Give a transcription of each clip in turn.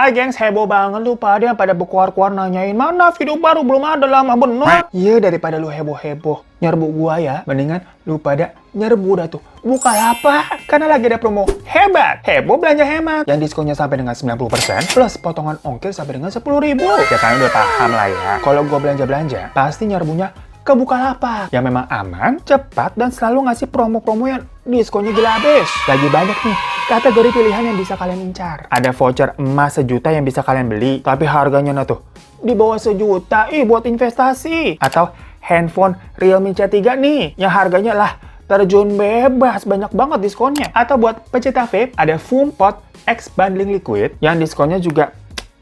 Hai gengs, heboh banget lu pada berkuar-kuar nanyain mana video baru belum ada lama bener. Iya, daripada lu heboh-heboh nyerbu gua ya, mendingan lu pada nyerbu dah tuh. Bukalapak, karena lagi ada promo hebat. Heboh belanja hemat. Yang diskonnya sampai dengan 90% plus potongan ongkir sampai dengan 10.000. Ya kalian udah paham lah ya. Kalau gua belanja-belanja, pasti nyerbunya ke Bukalapak yang memang aman, cepat, dan selalu ngasih promo-promo yang diskonnya gila abis. Lagi banyak nih kategori pilihan yang bisa kalian incar. Ada voucher emas 1 juta yang bisa kalian beli, tapi harganya nah tuh di bawah 1 juta, buat investasi. Atau handphone Realme C3 nih, yang harganya lah terjun bebas, banyak banget diskonnya. Atau buat pecinta vape, ada Foompot X Bundling Liquid, yang diskonnya juga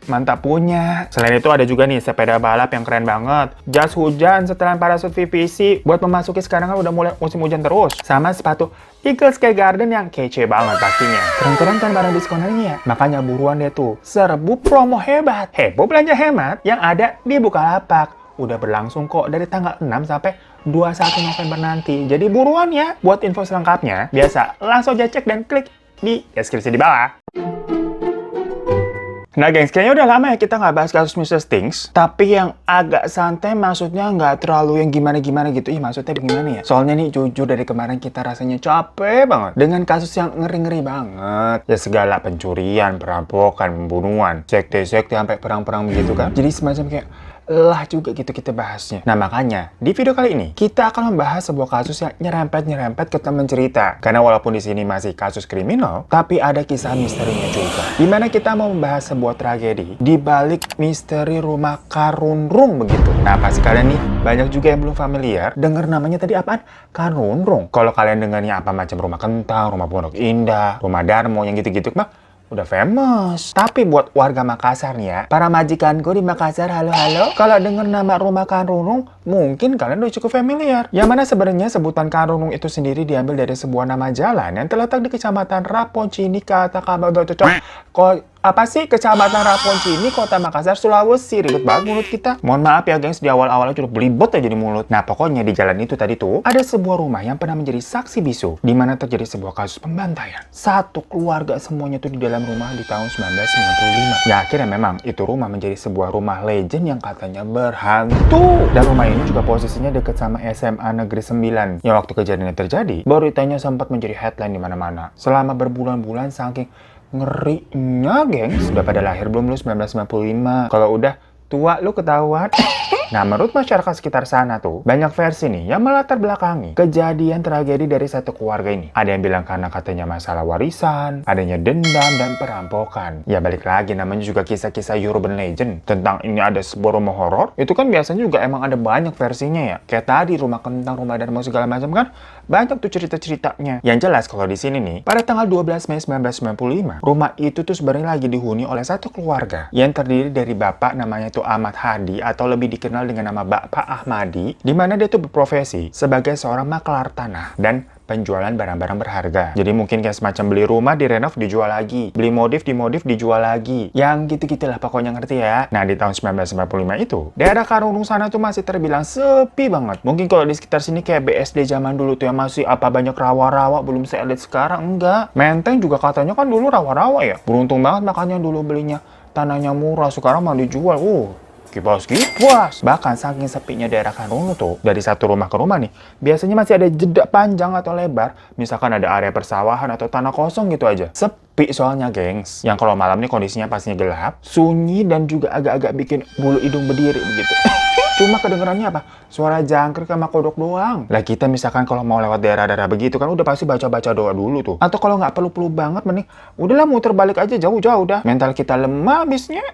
mantap punya. Selain itu ada juga nih sepeda balap yang keren banget. Jas hujan setelan parasut PVC buat memasuki sekarang kan udah mulai musim hujan terus. Sama sepatu Eagle Sky Garden yang kece banget pastinya. Keren-keren kan barang diskonannya ya? Makanya buruan deh tuh. Serbu promo hebat. Heboh belanja hemat yang ada di Bukalapak. Udah berlangsung kok dari tanggal 6 sampai 21 November nanti. Jadi buruan ya. Buat info selengkapnya, biasa langsung aja cek dan klik di deskripsi di bawah. Nah gengs, kayaknya udah lama ya kita nggak bahas kasus Mr. Stinks. Tapi yang agak santai, maksudnya nggak terlalu yang gimana-gimana gitu. Maksudnya gimana ya? Soalnya nih jujur dari kemarin kita rasanya capek banget dengan kasus yang ngeri-ngeri banget. Ya segala pencurian, perampokan, pembunuhan, sekte-sekte sampai perang-perang begitu kan. Jadi semacam kayak lah juga gitu kita bahasnya. Nah makanya di video kali ini kita akan membahas sebuah kasus yang nyerempet ke teman cerita. Karena walaupun di sini masih kasus kriminal, tapi ada kisah misterinya juga. Dimana kita mau membahas sebuah tragedi di balik misteri rumah Karunrung begitu. Nah pasti kalian nih banyak juga yang belum familiar dengar namanya tadi apaan? Karunrung. Kalau kalian dengarnya apa macam rumah Kentang, rumah Pondok Indah, rumah Darmo yang gitu-gitu mah udah famous. Tapi buat warga Makassar nih ya, para majikanku di Makassar, halo-halo. Kalau dengar nama rumah Karunrung, mungkin kalian udah cukup familiar. Yang mana sebenarnya sebutan Karunrung itu sendiri diambil dari sebuah nama jalan yang terletak di Kecamatan Raponcini, Kecamatan Raponcini, Kota Makassar, Sulawesi. Ribet banget mulut kita. Mohon maaf ya gengs, di awal-awalnya cukup belibet aja di mulut. Nah pokoknya di jalan itu tadi tuh ada sebuah rumah yang pernah menjadi saksi bisu, di mana terjadi sebuah kasus pembantaian. Satu keluarga semuanya tuh di dalam rumah di tahun 1995. Ya akhirnya memang itu rumah menjadi sebuah rumah legend yang katanya berhantu. Dan rumah ini juga posisinya dekat sama SMA Negeri 9. Yang waktu kejadiannya terjadi, beritanya sempat menjadi headline di mana-mana. Selama berbulan-bulan saking ngerinya gengs. Sudah pada lahir belum lu 1995? Kalau udah tua lu ketahuan. Nah, menurut masyarakat sekitar sana tuh, banyak versi nih yang melatar belakangi kejadian tragedi dari satu keluarga ini. Ada yang bilang karena katanya masalah warisan, adanya dendam dan perampokan. Ya balik lagi, namanya juga kisah-kisah urban legend. Tentang ini ada sebuah rumah horor, itu kan biasanya juga emang ada banyak versinya ya. Kayak tadi rumah Kentang, rumah Darmo segala macam kan, banyak tuh cerita-ceritanya. Yang jelas kalau di sini nih, pada tanggal 12 Mei 1995, rumah itu tuh sebenarnya lagi dihuni oleh satu keluarga yang terdiri dari bapak namanya tuh Ahmad Hadi atau lebih dikenal dengan nama Bapak Ahmadi, di mana dia tuh berprofesi sebagai seorang maklar tanah dan penjualan barang-barang berharga. Jadi mungkin kayak semacam beli rumah direnov dijual lagi, beli modif dijual lagi. Yang gitu-gitulah pokoknya, ngerti ya. Nah di tahun 1995 itu, daerah Karunrung sana tuh masih terbilang sepi banget. Mungkin kalau di sekitar sini kayak BSD zaman dulu tuh yang masih apa banyak rawa-rawa, belum se-elit sekarang, enggak. Menteng juga katanya kan dulu rawa-rawa ya. Beruntung banget makanya dulu belinya tanahnya murah, sekarang mau dijual. Kipas. Bahkan saking sepinya daerah Karunrung tuh, dari satu rumah ke rumah nih, biasanya masih ada jeda panjang atau lebar. Misalkan ada area persawahan atau tanah kosong gitu aja. Sepi soalnya gengs. Yang kalau malam nih kondisinya pastinya gelap, sunyi, dan juga agak-agak bikin bulu hidung berdiri begitu. Cuma kedengerannya apa? Suara jangkrik sama kodok doang. Lah kita misalkan kalau mau lewat daerah-daerah begitu kan udah pasti baca-baca doa dulu tuh. Atau kalau nggak perlu-perlu banget mending udahlah muter balik aja jauh-jauh dah. Mental kita lemah habisnya.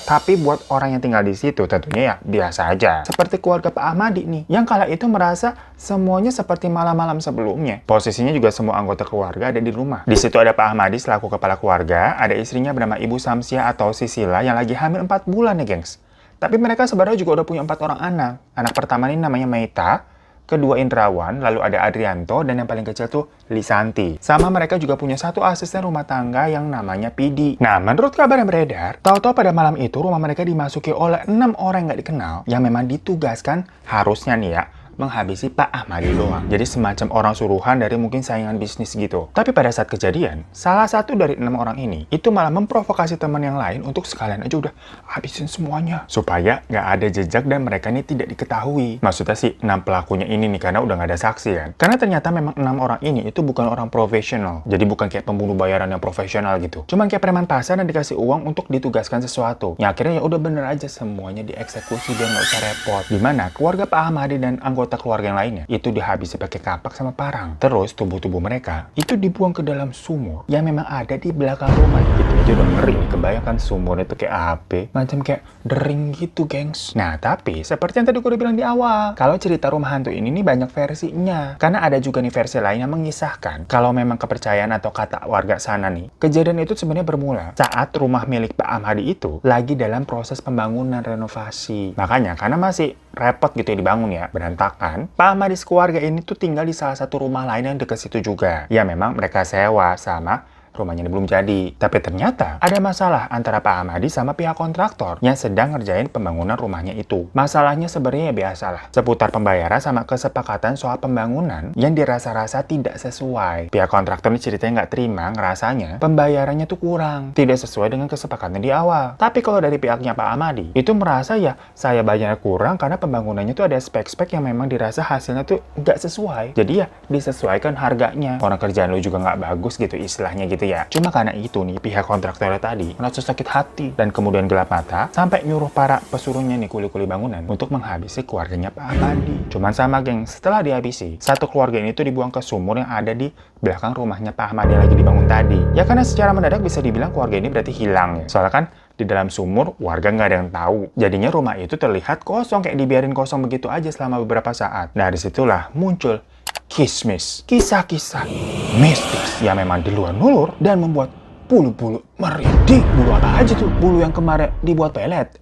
Tapi buat orang yang tinggal di situ tentunya ya biasa aja. Seperti keluarga Pak Ahmadi nih, yang kala itu merasa semuanya seperti malam-malam sebelumnya. Posisinya juga semua anggota keluarga ada di rumah. Di situ ada Pak Ahmadi selaku kepala keluarga, ada istrinya bernama Ibu Samsia atau Sisila yang lagi hamil 4 bulan nih gengs. Tapi mereka sebenarnya juga udah punya 4 orang anak. Anak pertama ini namanya Meita, kedua Indrawan, lalu ada Adrianto, dan yang paling kecil tuh Lisanti. Sama mereka juga punya satu asisten rumah tangga yang namanya Pidi. Nah, menurut kabar yang beredar, tahu-tahu pada malam itu rumah mereka dimasuki oleh 6 orang yang nggak dikenal yang memang ditugaskan harusnya nih ya menghabisi Pak Ahmadi doang. Jadi semacam orang suruhan dari mungkin saingan bisnis gitu. Tapi pada saat kejadian, salah satu dari 6 orang ini itu malah memprovokasi teman yang lain untuk sekalian aja udah habisin semuanya. Supaya nggak ada jejak dan mereka ini tidak diketahui. Maksudnya sih 6 pelakunya ini nih, karena udah nggak ada saksi kan. Karena ternyata memang 6 orang ini itu bukan orang profesional. Jadi bukan kayak pembunuh bayaran yang profesional gitu. Cuman kayak preman pasar dan dikasih uang untuk ditugaskan sesuatu. Ya akhirnya ya udah bener aja semuanya dieksekusi biar nggak usah repot. Dimana keluarga Pak Ahmadi dan anggota keluarga yang lainnya itu dihabisi pakai kapak sama parang. Terus tubuh-tubuh mereka itu dibuang ke dalam sumur yang memang ada di belakang rumah. Itu aja udah ngeri. Kebayangkan sumur itu kayak apa? Macam kayak dering gitu, gengs. Nah, tapi seperti yang tadi gue udah bilang di awal, kalau cerita rumah hantu ini nih banyak versinya. Karena ada juga nih versi lain yang mengisahkan kalau memang kepercayaan atau kata warga sana nih, kejadian itu sebenarnya bermula saat rumah milik Pak Ahmadi itu lagi dalam proses pembangunan renovasi. Makanya karena masih repot gitu ya dibangun ya, berantakan, Pak Ahmadi sekeluarga ini tuh tinggal di salah satu rumah lain yang dekat situ juga. Ya memang mereka sewa sama rumahnya ini belum jadi. Tapi ternyata ada masalah antara Pak Ahmadi sama pihak kontraktor yang sedang ngerjain pembangunan rumahnya itu. Masalahnya sebenarnya biasalah, seputar pembayaran sama kesepakatan soal pembangunan yang dirasa-rasa tidak sesuai. Pihak kontraktor ini ceritanya nggak terima, ngerasanya pembayarannya tuh kurang, tidak sesuai dengan kesepakatan di awal. Tapi kalau dari pihaknya Pak Ahmadi, itu merasa ya saya bayar kurang karena pembangunannya tuh ada spek-spek yang memang dirasa hasilnya tuh nggak sesuai. Jadi ya disesuaikan harganya. Orang kerjaan lu juga nggak bagus gitu istilahnya gitu ya. Cuma karena itu nih pihak kontraktornya tadi merasa sakit hati dan kemudian gelap mata sampai nyuruh para pesuruhnya nih kuli-kuli bangunan untuk menghabisi keluarganya Pak Ahmadi. Cuman sama geng, setelah dihabisi, satu keluarga ini tuh dibuang ke sumur yang ada di belakang rumahnya Pak Ahmadi lagi dibangun tadi. Ya karena secara mendadak bisa dibilang keluarga ini berarti hilang ya. Soalnya kan di dalam sumur warga nggak ada yang tahu. Jadinya rumah itu terlihat kosong, kayak dibiarin kosong begitu aja selama beberapa saat. Nah disitulah muncul kismis, kisah-kisah mistis yang memang di luar nulur dan membuat bulu-bulu merinding. Bulu apa aja tuh? Bulu yang kemarin dibuat pelet.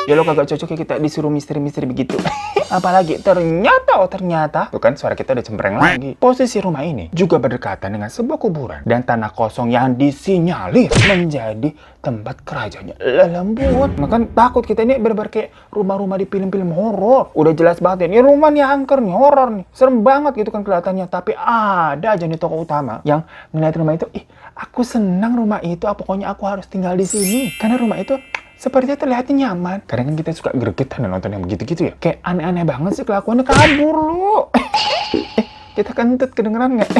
Ya lo kagak cocok ya kita disuruh misteri-misteri begitu. Apalagi ternyata tuh kan suara kita udah cempreng lagi. Posisi rumah ini juga berdekatan dengan sebuah kuburan dan tanah kosong yang disinyalir menjadi tempat kerajaannya lelembut. Makan takut kita ini bener-bener kayak rumah-rumah di film-film horor. Udah jelas banget ya, ini rumah nih angker nih, horor nih. Serem banget gitu kan kelihatannya. Tapi ada aja nih tokoh utama yang ngeliat rumah itu, aku senang rumah itu, pokoknya aku harus tinggal di sini. Karena rumah itu sepertinya terlihatnya nyaman. Kadang kan kita suka gregetan nonton yang begitu-gitu ya. Kayak aneh-aneh banget sih kelakuannya, kabur lu. Kita kentut kedengeran nggak?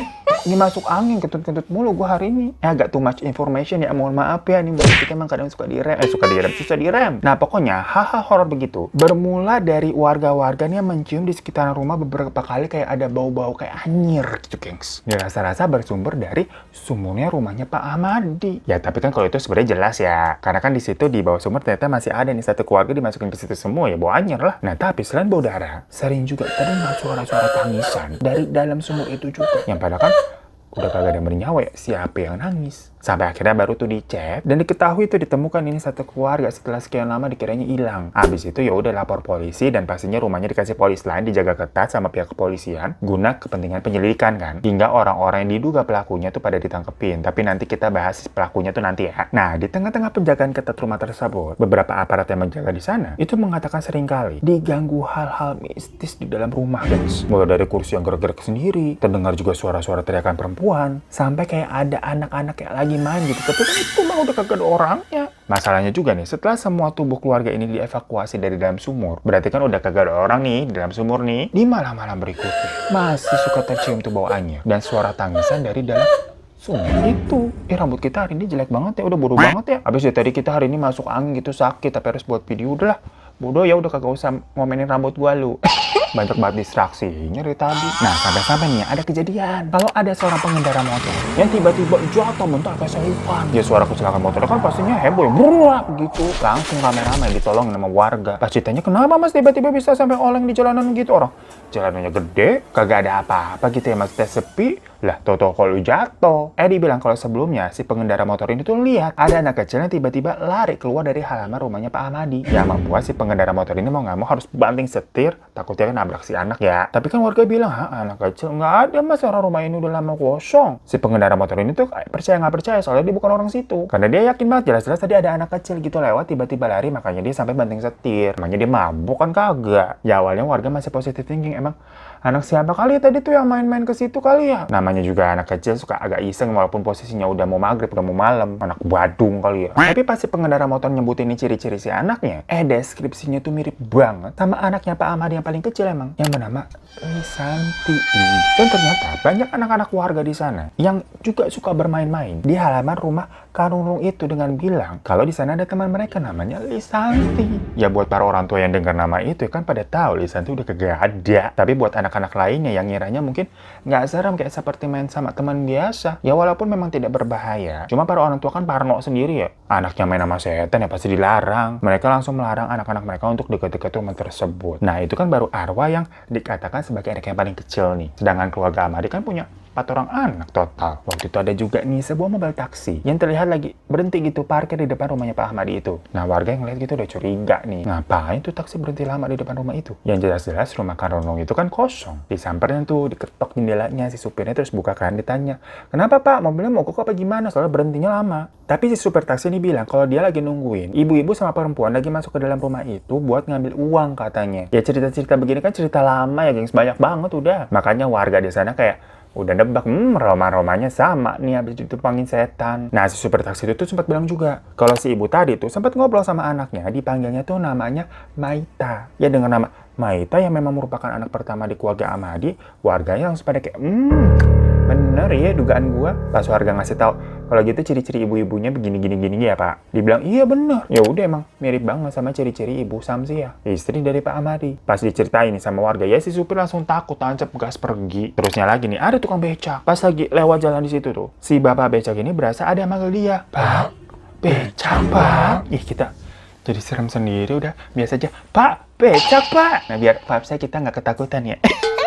Ini masuk angin, kentut-kentut mulu gue hari ini. Agak too much information ya, mohon maaf ya. Ini berarti kita emang kadang susah direm. Nah pokoknya hal-hal horor begitu bermula dari warga-warga nih yang mencium di sekitaran rumah beberapa kali kayak ada bau-bau kayak anyir gitu, gengs. Ya rasa-rasa bersumber dari sumurnya rumahnya Pak Ahmadi. Ya tapi kan kalau itu sebenarnya jelas ya, karena kan di situ di bawah sumur ternyata masih ada nih satu keluarga dimasukin ke situ semua ya, bau anyir lah. Nah tapi selain bau darah, sering juga terdengar suara-suara tangisan dari dalam sumur itu juga. Yang padahal kan udah kagak ada yang bernyawa ya, siapa yang nangis? Sampai akhirnya baru tuh dicek dan diketahui tuh ditemukan ini satu keluarga setelah sekian lama dikiranya hilang. Habis itu ya udah lapor polisi dan pastinya rumahnya dikasih polis lain dijaga ketat sama pihak kepolisian guna kepentingan penyelidikan kan. Hingga orang-orang yang diduga pelakunya tuh pada ditangkepin. Tapi nanti kita bahas pelakunya tuh nanti ya. Nah, di tengah-tengah penjagaan ketat rumah tersebut, beberapa aparat yang menjaga di sana itu mengatakan seringkali diganggu hal-hal mistis di dalam rumah, guys. Mulai dari kursi yang gerak-gerak sendiri, terdengar juga suara-suara teriakan perempuan, sampai kayak ada anak-anak kayak lagi main gitu, tapi kan itu mah udah kagak ada orangnya. Masalahnya juga nih, setelah semua tubuh keluarga ini dievakuasi dari dalam sumur, berarti kan udah kagak ada orang nih di dalam sumur nih. Di malam-malam berikutnya masih suka tercium tuh bau anyir dan suara tangisan dari dalam sumur itu. Rambut kita hari ini jelek banget ya, udah bodoh banget ya. Habis dari tadi kita hari ini masuk angin gitu sakit, tapi harus buat video, udahlah bodoh ya, udah kagak usah ngomenin rambut gua lu. Banyak banget distraksinya dari tadi. Nah, sampai-sampai nih ada kejadian. Kalau ada seorang pengendara motor yang tiba-tiba jatuh mental kayak selipaan. Ya suara kecelakaan motor kan pastinya heboh ya, beruap gitu. Langsung rame-rame ditolongin sama warga. Pas ditanya, kenapa mas tiba-tiba bisa sampai oleng di jalanan gitu? Orang jalanannya gede, kagak ada apa-apa gitu ya, maksudnya sepi. Lah, tau-tau kalau jatuh. Eddie bilang kalau sebelumnya si pengendara motor ini tuh lihat ada anak kecil yang tiba-tiba lari keluar dari halaman rumahnya Pak Ahmadi. Yang membuat si pengendara motor ini mau nggak mau harus banting setir, takutnya kan nabrak si anak ya. Tapi kan warga bilang, anak kecil nggak ada mas, orang rumah ini udah lama kosong. Si pengendara motor ini tuh percaya nggak percaya soalnya dia bukan orang situ. Karena dia yakin banget jelas-jelas tadi ada anak kecil gitu lewat tiba-tiba lari, makanya dia sampai banting setir. Makanya dia mabuk kan kagak. Ya awalnya warga masih positive thinking, emang anak siapa kali ya tadi tuh yang main-main ke situ kali ya. Namanya juga anak kecil suka agak iseng walaupun posisinya udah mau maghrib, udah mau malam. Anak badung kali ya. Tapi pas si pengendara motor nyebutin ini ciri-ciri si anaknya, deskripsinya tuh mirip banget sama anaknya Pak Ahmad yang paling kecil emang, yang bernama Lisanti. Dan ternyata banyak anak-anak warga di sana yang juga suka bermain-main di halaman rumah Karungrung itu dengan bilang kalau di sana ada teman mereka namanya Lisanti. Ya buat para orang tua yang dengar nama itu kan pada tahu Lisanti udah kagak ada. Tapi buat anak-anak lainnya yang ngiranya mungkin nggak serem kayak seperti main sama teman biasa. Ya walaupun memang tidak berbahaya. Cuma para orang tua kan parno sendiri ya. Anaknya main sama setan ya pasti dilarang. Mereka langsung melarang anak-anak mereka untuk dekat-dekat rumah tersebut. Nah itu kan baru arwah yang dikatakan sebagai anak yang paling kecil nih. Sedangkan keluarga Ahmadi kan punya 4 orang anak total. Waktu itu ada juga nih sebuah mobil taksi yang terlihat lagi berhenti gitu parkir di depan rumahnya Pak Ahmadi itu. Nah warga yang ngeliat gitu udah curiga nih. Ngapain tuh taksi berhenti lama di depan rumah itu? Yang jelas-jelas rumah Karungrung itu kan kosong. Disamperin tuh, diketok jendelanya si supirnya terus buka kan ditanya, kenapa Pak? Mobilnya mogok apa gimana? Soalnya berhentinya lama. Tapi si supir taksi ini bilang kalau dia lagi nungguin ibu-ibu sama perempuan lagi masuk ke dalam rumah itu buat ngambil uang katanya. Ya cerita-cerita begini kan cerita lama ya gengs, banyak banget udah. Makanya warga di sana kayak udah nebak, aroma-aromanya sama nih habis ditumpangin setan. Nah si supir taksi itu tuh sempat bilang juga kalau si ibu tadi tuh sempat ngobrol sama anaknya, dipanggilnya tuh namanya Maita. Ya dengan nama Maita yang memang merupakan anak pertama di keluarga Ahmadi, warganya langsung pada kayak bener ya dugaan gua. Pas warga ngasih tahu kalau gitu ciri-ciri ibu-ibunya begini-gini ya Pak. Dibilang iya bener. Ya udah emang mirip banget sama ciri-ciri ibu Samsia, istri dari Pak Ahmadi. Pas diceritain sama warga ya si supir langsung takut, tancap gas pergi. Terusnya lagi nih ada tukang becak. Pas lagi lewat jalan di situ tuh, si bapak becak ini berasa ada yang manggil dia. Pak, becak Pak. Ih kita jadi serem sendiri udah. Biasa aja, Pak, becak Pak. Nah biar vibe saya kita nggak ketakutan ya.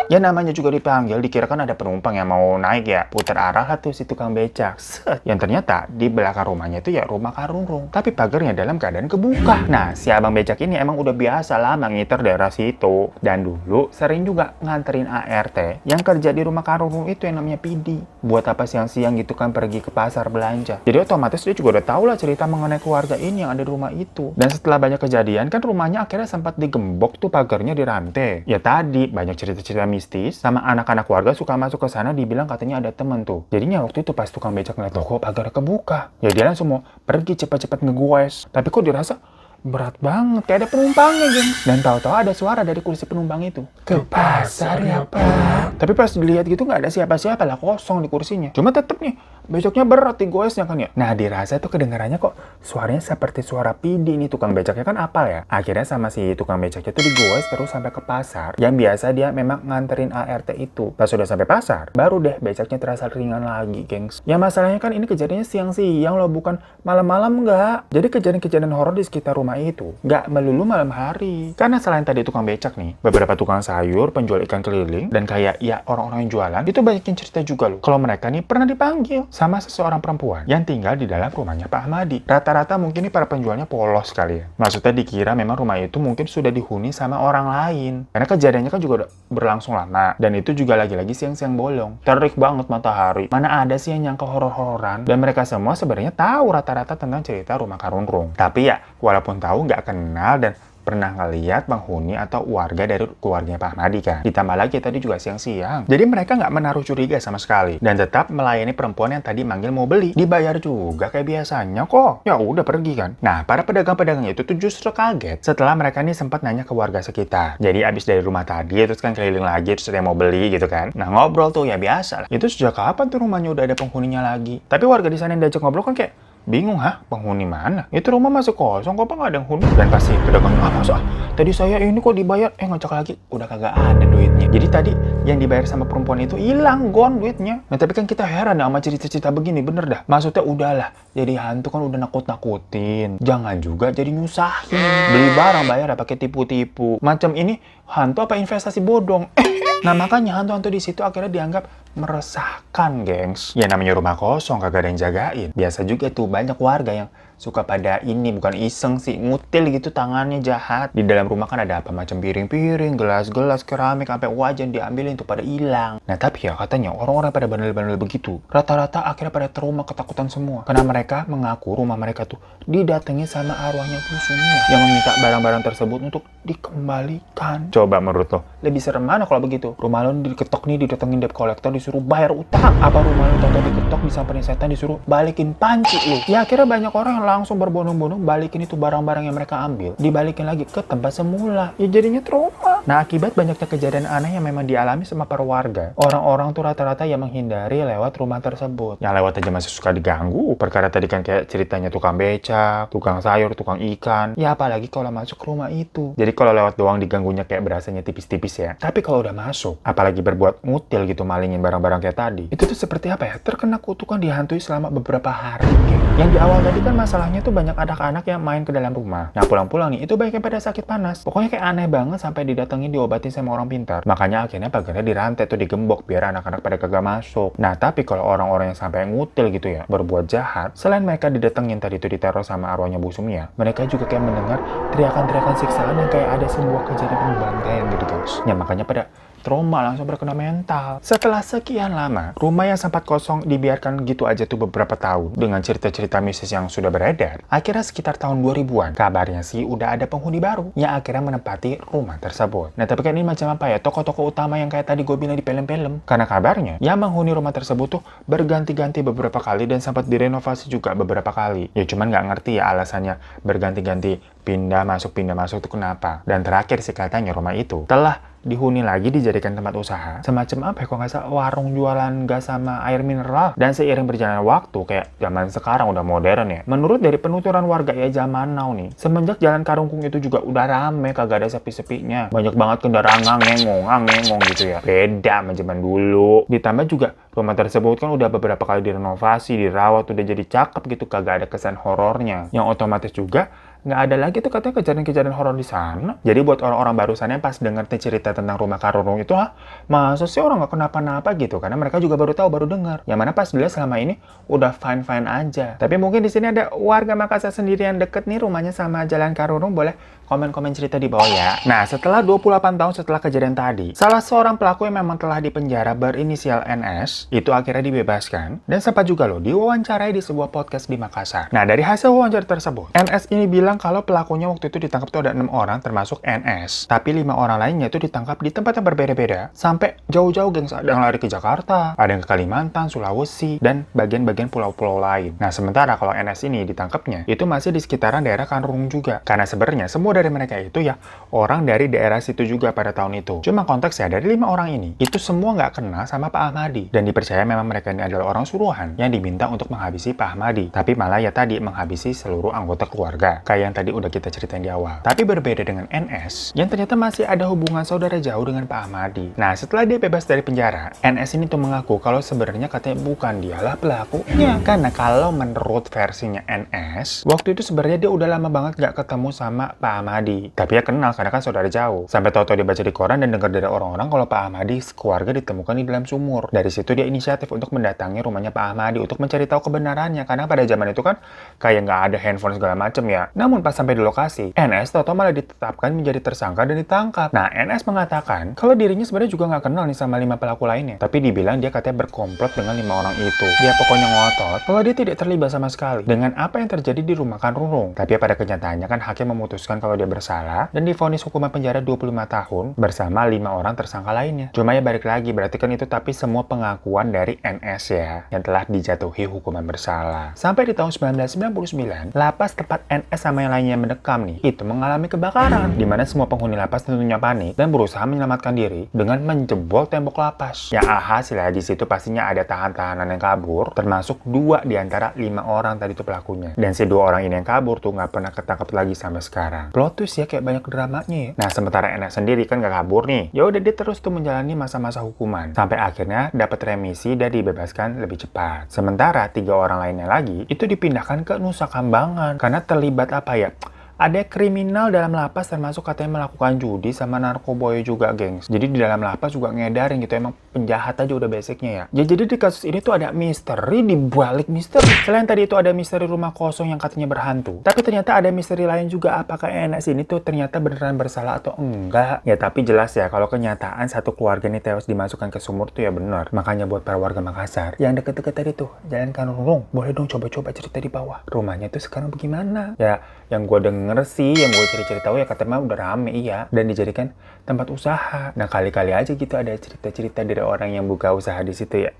Ya namanya juga dipanggil, dikira kan ada penumpang yang mau naik ya. Putar arah lah tuh si tukang becak. Set. Yang ternyata di belakang rumahnya itu ya rumah Karungrung. Tapi pagarnya dalam keadaan kebuka. Nah si abang becak ini emang udah biasa lah ngiter daerah situ. Dan dulu sering juga nganterin ART yang kerja di rumah Karungrung itu yang namanya Pidi. Buat apa siang-siang gitu kan pergi ke pasar belanja. Jadi otomatis dia juga udah tahu lah cerita mengenai keluarga ini yang ada di rumah itu. Dan setelah banyak kejadian kan rumahnya akhirnya sempat digembok tuh pagarnya dirantai. Ya tadi banyak cerita-cerita mistis sama anak-anak warga suka masuk ke sana dibilang katanya ada temen tuh. Jadinya waktu itu pas tukang becak ngeliat toko pagar kebuka, ya dia langsung mau pergi cepat-cepat ngegoes. Tapi kok dirasa berat banget kayak ada penumpangnya geng. Dan tahu-tahu ada suara dari kursi penumpang itu, ke pasar ya Pak. Tapi pas dilihat gitu nggak ada siapa-siapa lah, kosong di kursinya. Cuma tetep nih becaknya berat digoesnya kan ya. Nah dirasa tuh kedengarannya kok suaranya seperti suara Pidi nih, tukang becaknya kan apal ya. Akhirnya sama si tukang becaknya tuh digoes terus sampai ke pasar yang biasa dia memang nganterin ART itu. Pas sudah sampai pasar baru deh becaknya terasa ringan lagi gengs. Ya masalahnya kan ini kejadiannya siang-siang loh, bukan malam-malam nggak. Jadi kejadian-kejadian horor di sekitar rumah itu nggak melulu malam hari. Karena selain tadi tukang becak nih, beberapa tukang sayur, penjual ikan keliling, dan kayak ya orang-orang yang jualan itu banyak yang cerita juga loh kalau mereka nih pernah dipanggil sama seseorang perempuan yang tinggal di dalam rumahnya Pak Ahmadi. Rata-rata mungkin nih para penjualnya polos kali ya. Maksudnya dikira memang rumah itu mungkin sudah dihuni sama orang lain. Karena kejadiannya kan juga udah berlangsung lama. Dan itu juga lagi-lagi siang-siang bolong. Terik banget matahari. Mana ada sih yang nyangka horor-hororan. Dan mereka semua sebenarnya tahu rata-rata tentang cerita rumah Karungrung. Tapi ya, walaupun tahu nggak kenal dan pernah ngeliat penghuni atau warga dari keluarganya Pak Ahmadi kan. Ditambah lagi tadi juga siang-siang. Jadi mereka nggak menaruh curiga sama sekali. Dan tetap melayani perempuan yang tadi manggil mau beli. Dibayar juga kayak biasanya kok. Ya udah pergi kan. Nah para pedagang-pedagang itu tuh justru kaget setelah mereka nih sempat nanya ke warga sekitar. Jadi abis dari rumah tadi terus kan keliling lagi terus ada yang mau beli gitu kan. Nah ngobrol tuh ya biasa lah. Itu sejak kapan tuh rumahnya udah ada penghuninya lagi. Tapi warga di sana yang diajak ngobrol kan kayak bingung, penghuni mana? Itu rumah masih kosong, kok nggak ada yang huni? Dan pasti pedagangnya, masa? Tadi saya ini kok dibayar, ngocok lagi, udah kagak ada duitnya. Jadi tadi yang dibayar sama perempuan itu hilang, gone duitnya. Nah tapi kan kita heran ya sama cerita-cerita begini, bener dah. Maksudnya udahlah, jadi hantu kan udah nakut-nakutin. Jangan juga jadi nyusahin. Beli barang bayar pakai tipu-tipu. Macam ini hantu apa investasi bodong? Nah, makanya hantu-hantu di situ akhirnya dianggap meresahkan, gengs. Ya namanya rumah kosong, kagak ada yang jagain. Biasa juga tuh banyak warga yang suka pada ini, bukan iseng sih, ngutil gitu tangannya jahat. Di dalam rumah kan ada apa macam piring-piring, gelas-gelas, keramik, sampai wajan diambilin tuh pada hilang. Nah tapi ya katanya orang-orang pada bandel-bandel begitu, rata-rata akhirnya pada trauma, ketakutan semua. Karena mereka mengaku rumah mereka tuh didatangi sama arwahnya Kusumia yang meminta barang-barang tersebut untuk dikembalikan. Coba menurut lo, lebih serem mana kalau begitu? Rumah lo diketok nih, didatengin debt collector, disuruh bayar utang. Apa rumah lo tonton diketok, disamperin setan, disuruh balikin panci lo? Ya akhirnya banyak orang yang langsung berbondong-bondong balikin itu barang-barang yang mereka ambil, dibalikin lagi ke tempat semula. Ya jadinya trauma. Nah akibat banyaknya kejadian aneh yang memang dialami sama para warga, orang-orang tuh rata-rata yang menghindari lewat rumah tersebut. Yang lewat aja masih suka diganggu. Perkara tadi kan kayak ceritanya tukang becak, tukang sayur, tukang ikan. Ya apalagi kalau masuk rumah itu. Jadi kalau lewat doang diganggunya kayak berasanya tipis-tipis ya. Tapi kalau udah masuk, apalagi berbuat ngutil gitu, malingin barang-barang kayak tadi, itu tuh seperti apa ya? Terkena kutukan, dihantui selama beberapa hari. Yang di awal tadi kan masalahnya tuh banyak anak-anak yang main ke dalam rumah. Nah pulang-pulang nih, itu banyak yang pada sakit panas. Pokoknya kayak aneh banget sampai didatengin diobatin sama orang pintar. Makanya akhirnya pagarnya dirantai tuh, digembok biar anak-anak pada kagak masuk. Nah tapi kalau orang-orang yang sampai ngutil gitu ya, berbuat jahat, selain mereka didatengin tadi tuh diteror sama arwahnya Bu Sumia, mereka juga kayak mendengar teriakan-teriakan siksaan yang kayak ada sebuah kejadian pembantaian gitu guys. Ya makanya pada trauma, langsung berkena mental. Setelah sekian lama, rumah yang sempat kosong dibiarkan gitu aja tuh beberapa tahun dengan cerita-cerita mistis yang sudah beredar. Akhirnya sekitar tahun 2000-an, kabarnya sih udah ada penghuni baru yang akhirnya menempati rumah tersebut. Nah tapi kan ini macam apa ya, tokoh-tokoh utama yang kayak tadi gue bilang di film-film. Karena kabarnya yang menghuni rumah tersebut tuh berganti-ganti beberapa kali dan sempat direnovasi juga beberapa kali. Ya cuman nggak ngerti ya alasannya berganti-ganti, pindah masuk tuh kenapa. Dan terakhir sih katanya rumah itu telah dihuni lagi, dijadikan tempat usaha semacam apa ya, kok nggak salah warung jualan gas sama air mineral. Dan seiring berjalannya waktu, kayak zaman sekarang udah modern ya, menurut dari penuturan warga ya zaman now nih, semenjak jalan Karungkung itu juga udah rame, kagak ada sepi-sepinya, banyak banget kendaraan ngangengong gitu ya, beda sama zaman dulu. Ditambah juga rumah tersebut kan udah beberapa kali direnovasi, dirawat, udah jadi cakep gitu, kagak ada kesan horornya, yang otomatis juga nggak ada lagi tuh katanya kejadian-kejadian horor di sana. Jadi buat orang-orang barusan yang pas denger cerita tentang rumah Karurung itu, masa sih orang nggak kenapa-napa gitu? Karena mereka juga baru tahu, baru dengar. Yang mana pas dilihat selama ini udah fine-fine aja. Tapi mungkin di sini ada warga Makassar sendiri yang deket nih rumahnya sama Jalan Karurung, boleh komen-komen cerita di bawah ya. Nah, setelah 28 tahun setelah kejadian tadi, salah seorang pelaku yang memang telah dipenjara berinisial NS, itu akhirnya dibebaskan, dan sempat juga loh diwawancarai di sebuah podcast di Makassar. Nah, dari hasil wawancara tersebut, NS ini bilang kalau pelakunya waktu itu ditangkap tuh ada 6 orang termasuk NS. Tapi 5 orang lainnya itu ditangkap di tempat yang berbeda-beda, sampai jauh-jauh gengs. Ada yang lari ke Jakarta, ada yang ke Kalimantan, Sulawesi, dan bagian-bagian pulau-pulau lain. Nah, sementara kalau NS ini ditangkapnya, itu masih di sekitaran daerah Karurung juga. Karena sebenarnya semua dari mereka itu ya orang dari daerah situ juga pada tahun itu. Cuma konteksnya dari 5 orang ini, itu semua nggak kenal sama Pak Ahmadi. Dan dipercaya memang mereka ini adalah orang suruhan yang diminta untuk menghabisi Pak Ahmadi. Tapi malah ya tadi menghabisi seluruh anggota keluarga. Kayak yang tadi udah kita ceritain di awal. Tapi berbeda dengan NS, yang ternyata masih ada hubungan saudara jauh dengan Pak Ahmadi. Nah, setelah dia bebas dari penjara, NS ini tuh mengaku kalau sebenarnya katanya bukan dialah pelakunya. Karena kalau menurut versinya NS, waktu itu sebenarnya dia udah lama banget nggak ketemu sama Pak Ahmadi. Tapi ya kenal karena kan saudara jauh. Sampai tahu-tahu dia baca di koran dan dengar dari orang-orang kalau Pak Ahmadi keluarga ditemukan di dalam sumur. Dari situ dia inisiatif untuk mendatangi rumahnya Pak Ahmadi untuk mencari tahu kebenarannya. Karena pada zaman itu kan kayak nggak ada handphone segala macem ya. Namun pas sampai di lokasi, NS tahu-tahu malah ditetapkan menjadi tersangka dan ditangkap. Nah, NS mengatakan kalau dirinya sebenarnya juga nggak kenal nih sama 5 pelaku lainnya. Tapi dibilang dia katanya berkomplot dengan 5 orang itu. Dia pokoknya ngotot kalau dia tidak terlibat sama sekali dengan apa yang terjadi di rumah Karurung. Tapi pada kenyataannya kan hakim memutuskan kalau dia bersalah dan divonis hukuman penjara 25 tahun bersama 5 orang tersangka lainnya. Cuma ya balik lagi, berarti kan itu tapi semua pengakuan dari NS ya yang telah dijatuhi hukuman bersalah. Sampai di tahun 1999, lapas tempat NS sama yang lainnya mendekam nih, itu mengalami kebakaran, di mana semua penghuni lapas tentunya panik dan berusaha menyelamatkan diri dengan menjebol tembok lapas. Yang alhasil ya di situ pastinya ada tahanan yang kabur, termasuk 2 di antara 5 orang tadi tuh pelakunya. Dan si 2 orang ini yang kabur tuh nggak pernah ketangkep lagi sampai sekarang. Plot twist ya, kayak banyak dramanya ya. Nah, sementara NS sendiri kan nggak kabur nih. Ya udah dia terus tuh menjalani masa-masa hukuman sampai akhirnya dapat remisi dan dibebaskan lebih cepat. Sementara 3 orang lainnya lagi itu dipindahkan ke Nusa Kambangan karena terlibat apa ya? ada kriminal dalam lapas termasuk katanya melakukan judi sama narkoboy juga, gengs. Jadi di dalam lapas juga ngedarin gitu, emang penjahat aja udah basicnya ya. Ya jadi di kasus ini tuh ada misteri di balik misteri. Selain tadi itu ada misteri rumah kosong yang katanya berhantu, tapi ternyata ada misteri lain juga, apakah Enak sini tuh ternyata beneran bersalah atau enggak. Ya tapi jelas ya kalau kenyataan satu keluarga ini tewas dimasukkan ke sumur tuh ya bener. Makanya buat para warga Makassar yang deket-deket tadi tuh Jalan Kanurung, boleh dong coba-coba cerita di bawah rumahnya tuh sekarang bagaimana ya. Yang gue denger sih, yang gue cerita tahu ya katanya udah rame iya, dan dijadikan tempat usaha. Nah kali-kali aja gitu ada cerita-cerita dari orang yang buka usaha di situ ya.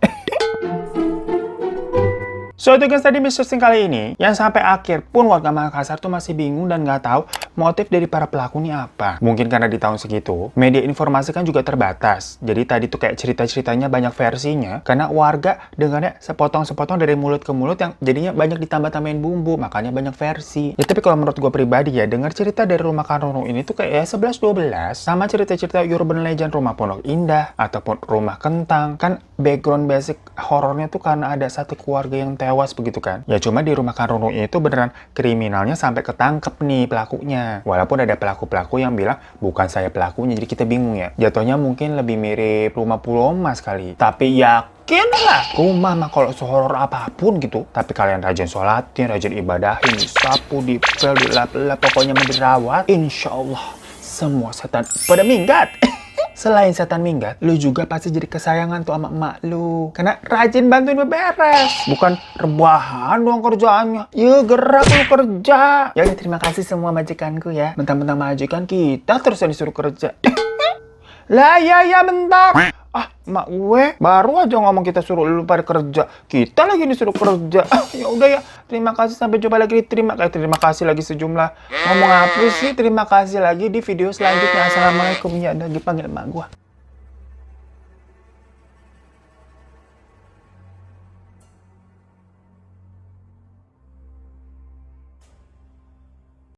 So itu guys tadi Mr. Sing kali ini, yang sampai akhir pun warga Makassar tuh masih bingung dan nggak tahu motif dari para pelaku ini apa. Mungkin karena di tahun segitu, media informasi kan juga terbatas. Jadi tadi tuh kayak cerita-ceritanya banyak versinya, karena warga dengarnya sepotong-sepotong dari mulut ke mulut yang jadinya banyak ditambah-tambahin bumbu, makanya banyak versi. Ya tapi kalau menurut gue pribadi ya, dengar cerita dari Rumah Kanurung ini tuh kayak ya 11-12, sama cerita-cerita urban legend Rumah Pondok Indah, ataupun Rumah Kentang. Kan background basic horornya tuh karena ada satu keluarga yang tewas begitu kan. Ya cuma di Rumah Kanurung itu beneran kriminalnya sampai ketangkep nih pelakunya. Walaupun ada pelaku-pelaku yang bilang bukan saya pelakunya, jadi kita bingung ya. Jatuhnya mungkin lebih mirip Rumah Pulau Mas kali. Tapi yakin lah, rumah mah kalau sehoror apapun gitu. Tapi kalian rajin sholatin, rajin ibadahin, disapu, dipel, dilap-lap, pokoknya mau dirawat. Insya Allah semua setan pada minggat. Selain setan minggat, lu juga pasti jadi kesayangan tuh sama emak lu. Karena rajin bantuin beberes. Bukan rebahan doang kerjaannya. Ya gerak lu kerja. Ya udah terima kasih semua majikanku ya. Mentang-mentang majikan kita terus yang disuruh kerja. Lah ya bentar. Ah, emak gue baru aja ngomong kita suruh lu pada kerja. Kita lagi disuruh kerja. Ya udah ya. Terima kasih sampai jumpa lagi. Terima kasih lagi sejumlah. Ngomong apa sih? Terima kasih lagi di video selanjutnya. Assalamualaikum ya. Udah dipanggil emak gue.